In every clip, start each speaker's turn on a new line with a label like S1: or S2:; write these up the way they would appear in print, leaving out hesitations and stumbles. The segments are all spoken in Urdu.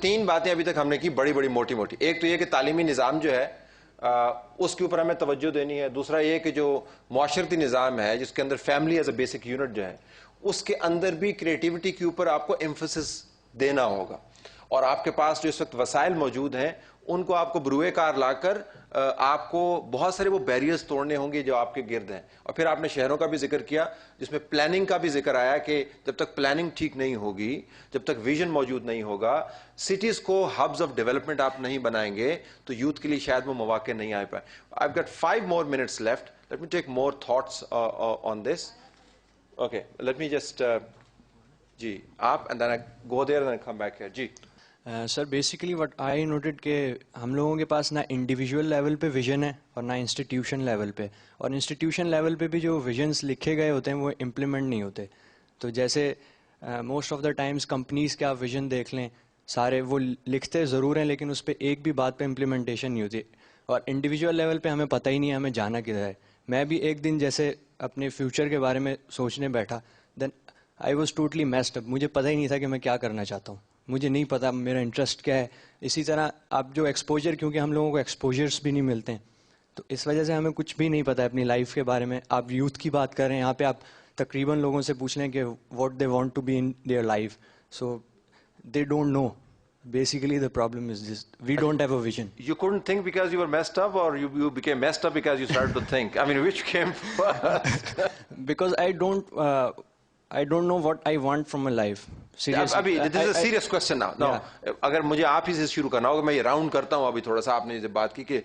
S1: 3 باتیں ابھی تک ہم نے کی بڑی بڑی موٹی موٹی. ایک تو یہ کہ تعلیمی نظام جو ہے اس کے اوپر ہمیں توجہ دینی ہے. دوسرا یہ کہ جو معاشرتی نظام ہے جس کے اندر family as a basic unit جو ہے اس کے اندر بھی کریٹیوٹی کے اوپر آپ کو ایمفسس دینا ہوگا. اور آپ کے پاس جو اس وقت وسائل موجود ہیں ان کو آپ کو بروئے کار لا کر آپ کو بہت سارے وہ بیریئرز توڑنے ہوں گے جو آپ کے گرد ہیں. اور پھر آپ نے شہروں کا بھی ذکر کیا جس میں پلاننگ کا بھی ذکر آیا کہ جب تک پلاننگ ٹھیک نہیں ہوگی, جب تک ویژن موجود نہیں ہوگا, سٹیز کو ہبز آف ڈیولپمنٹ آپ نہیں بنائیں گے تو یوتھ کے لیے شاید وہ مواقع نہیں آ پائے. I've got 5 more minutes left. Let me take more thoughts on this. Okay, let me just جی آپ and then I go there and then come back here. جی
S2: sir basically what I noted کہ ہم لوگوں کے پاس نہ انڈیویجول لیول پہ ویژن ہے اور نہ انسٹیٹیوشن لیول پہ, اور انسٹیٹیوشن لیول پہ بھی جو ویژنس لکھے گئے ہوتے ہیں وہ امپلیمنٹ نہیں ہوتے. تو جیسے most of the times companies کے آپ ویژن دیکھ لیں, سارے وہ لکھتے ضرور ہیں لیکن اس پہ ایک بھی بات پہ امپلیمنٹیشن نہیں ہوتی. اور انڈیویجول لیول پہ ہمیں پتہ ہی نہیں ہے ہمیں جانا کدھر ہے. میں بھی ایک دن جیسے اپنے فیوچر کے بارے میں سوچنے بیٹھا, then I was totally messed up. مجھے پتہ ہی نہیں تھا کہ میں کیا کرنا چاہتا ہوں, مجھے نہیں پتا میرا انٹرسٹ کیا ہے. اسی طرح اب جو ایکسپوجر, کیونکہ ہم لوگوں کو ایکسپوجرس بھی نہیں ملتے ہیں تو اس وجہ سے ہمیں کچھ بھی نہیں پتا اپنی لائف کے بارے میں. آپ یوتھ کی بات کر رہے ہیں, یہاں پہ آپ تقریباً لوگوں سے پوچھ لیں کہ what they want to be in their life, so they don't know. Basically the problem is this, we don't have a vision.
S1: You couldn't think because you were messed up, or you became messed up because you started to think? I mean, which came first?
S2: Because I don't know what I want from my life. Seriously.
S1: ابھی this is a serious question now. No, اگر مجھے آپ ہی سے شروع کرنا ہوگا, میں یہ راؤنڈ کرتا ہوں ابھی تھوڑا سا. آپ نے یہ بات کی کہ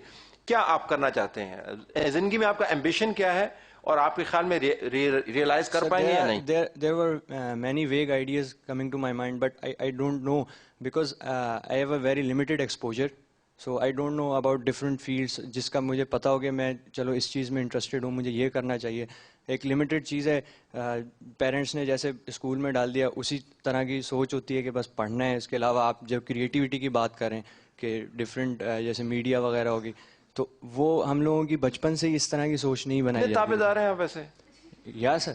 S1: کیا آپ کرنا چاہتے ہیں زندگی میں, آپ کا ایمبیشن کیا ہے, اور آپ کے خیال میں ریئلائز کر پائیں گے یا نہیں؟
S2: There were many vague ideas coming to my mind, but I don't know because I have a very limited exposure. So I don't know about different fields جس کا مجھے پتا ہو کہ میں چلو اس چیز میں انٹرسٹیڈ ہوں, مجھے یہ کرنا چاہیے. ایک لمیٹڈ چیز ہے, پیرنٹس نے جیسے اسکول میں ڈال دیا اسی طرح کی سوچ ہوتی ہے کہ بس پڑھنا ہے. اس کے علاوہ آپ جب کریٹیوٹی کی بات کریں کہ ڈفرینٹ جیسے میڈیا وغیرہ ہوگی تو وہ ہم لوگوں کی بچپن سے ہی اس طرح کی سوچ نہیں بنائی جاتی.
S1: تابع دار ہیں آپ ویسے؟
S2: یا سر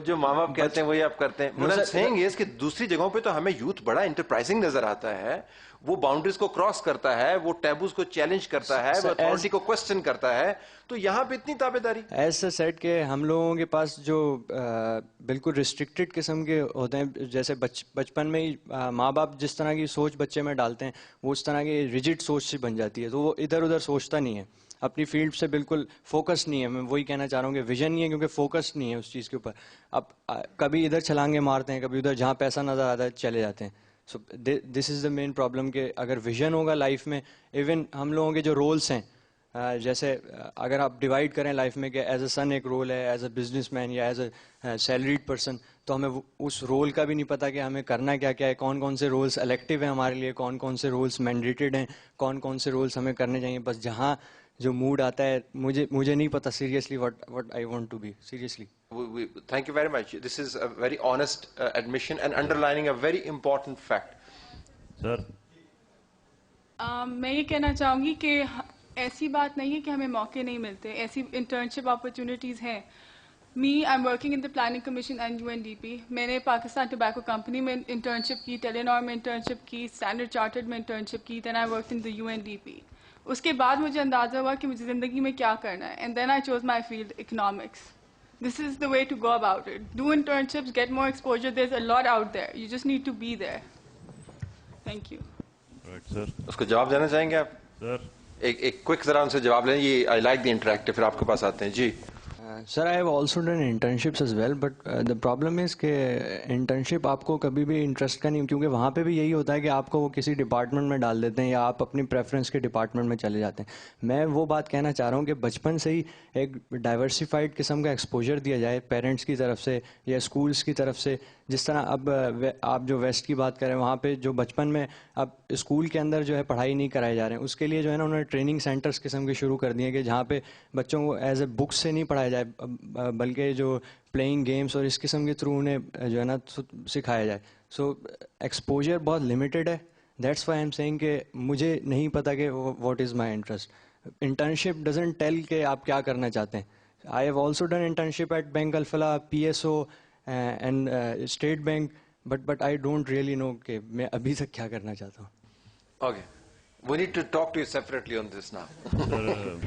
S1: جو ماں باپ کہتے ہیں وہی آپ کرتے ہیں. What I'm saying is کہ دوسری جگہوں پہ تو ہمیں یوتھ بڑا انٹرپرائزنگ نظر آتا ہے, وہ باؤنڈریز کو کراس کرتا ہے, وہ ٹیبوز کو چیلنج کرتا ہے, وہ اتھارٹی کو کوسچن کرتا ہے, تو یہاں پہ اتنی تابع داری.
S2: ایسا سیٹ کہ ہم لوگوں کے پاس جو بالکل ریسٹرکٹیڈ قسم کے ہوتے ہیں, جیسے بچپن میں ہی ماں باپ جس طرح کی سوچ بچے میں ڈالتے ہیں وہ اس طرح کی ریجڈ سوچ سی بن جاتی ہے, تو وہ ادھر ادھر سوچتا نہیں ہے, اپنی فیلڈ سے بالکل فوکس نہیں ہے. میں وہی کہنا چاہ رہا ہوں کہ ویژن نہیں ہے کیونکہ فوکس نہیں ہے اس چیز کے اوپر. اب کبھی ادھر چھلانگے مارتے ہیں, کبھی ادھر جہاں پیسہ نظر آتا ہے چلے جاتے ہیں. سو دس از دا مین پرابلم کہ اگر ویژن ہوگا لائف میں, ایون ہم لوگوں کے جو رولس ہیں جیسے اگر آپ ڈیوائڈ کریں لائف میں کہ ایز اے سن ایک رول ہے, ایز اے بزنس مین یا ایز اے سیلریڈ پرسن, تو ہمیں اس رول کا بھی نہیں پتا کہ ہمیں کرنا کیا کیا ہے, کون کون سے رولس الیکٹیو ہیں ہمارے لیے, کون کون سے رولس مینڈیٹڈ ہیں, کون کون سے رولس ہمیں کرنے چاہیے. بس جہاں جو موڈ آتا ہے, مجھے نہیں پتا seriously what I want to be seriously.
S1: Thank you very much. This is a very honest admission and underlining a very important fact.
S3: Sir.
S4: میں یہ کہنا چاہوں گی کہ ایسی بات نہیں ہے کہ ہمیں موقع نہیں ملتے, ایسی انٹرنشپ اپرچونیٹیز ہیں. I am working in the planning commission and UNDP. میں نے پاکستان ٹوبیکو کمپنی میں انٹرنشپ کی, ٹیلینور میں انٹرنشپ کی, اسٹینڈرڈ چارٹرڈ میں انٹرنشپ کی, دین I work in the UNDP. اس کے بعد مجھے اندازہ ہوا کہ مجھے زندگی میں کیا کرنا ہے, and then I choose my field economics. This is the way to go about it. Do internships, get more exposure. There's a lot out there. You just need to be there. Thank you.
S3: Right, sir.
S1: اس کو جواب دینا چاہیں گے آپ؟
S3: Sir.
S1: ایک کوئک ذرا ان سے جواب لیں. یہ آئی لائک دی انٹریکٹیو. پھر آپ کے پاس آتے ہیں. جی
S2: sir I have also done internships as well, but the problem is کہ انٹرنشپ آپ کو کبھی بھی انٹرسٹ کا نہیں, کیونکہ وہاں پہ بھی یہی ہوتا ہے کہ آپ کو وہ کسی ڈپارٹمنٹ میں ڈال دیتے ہیں یا آپ اپنی پریفرنس کے ڈپارٹمنٹ میں چلے جاتے ہیں. میں وہ بات کہنا چاہ رہا ہوں کہ بچپن سے ہی ایک ڈائیورسفائڈ قسم کا ایکسپوجر دیا جائے پیرنٹس کی طرف سے یا اسکولس کی طرف سے. جس طرح اب آپ جو ویسٹ کی بات کریں, وہاں پہ جو بچپن میں اب اسکول کے اندر جو ہے پڑھائی نہیں کرائے جا رہے ہیں, اس کے لیے جو ہے نا انہوں نے ٹریننگ سینٹرز قسم کے شروع کر دیے کہ جہاں پہ بچوں کو ایز اے بکس سے نہیں پڑھایا جائے بلکہ جو پلینگ گیمس اور اس قسم کے تھرو انہیں جو ہے نا سکھایا جائے. سو ایکسپوجر بہت لمیٹیڈ ہے. That's why I am seeing کہ مجھے نہیں پتا کہ what is my interest. Internship doesn't tell کہ آپ کیا کرنا چاہتے ہیں. I have also done internship at bank Alfalah, PSO and state bank, but I don't really know کہ میں ابھی تک کیا کرنا چاہتا ہوں.
S1: Okay. We need to talk to you separately on this now.
S3: Sir,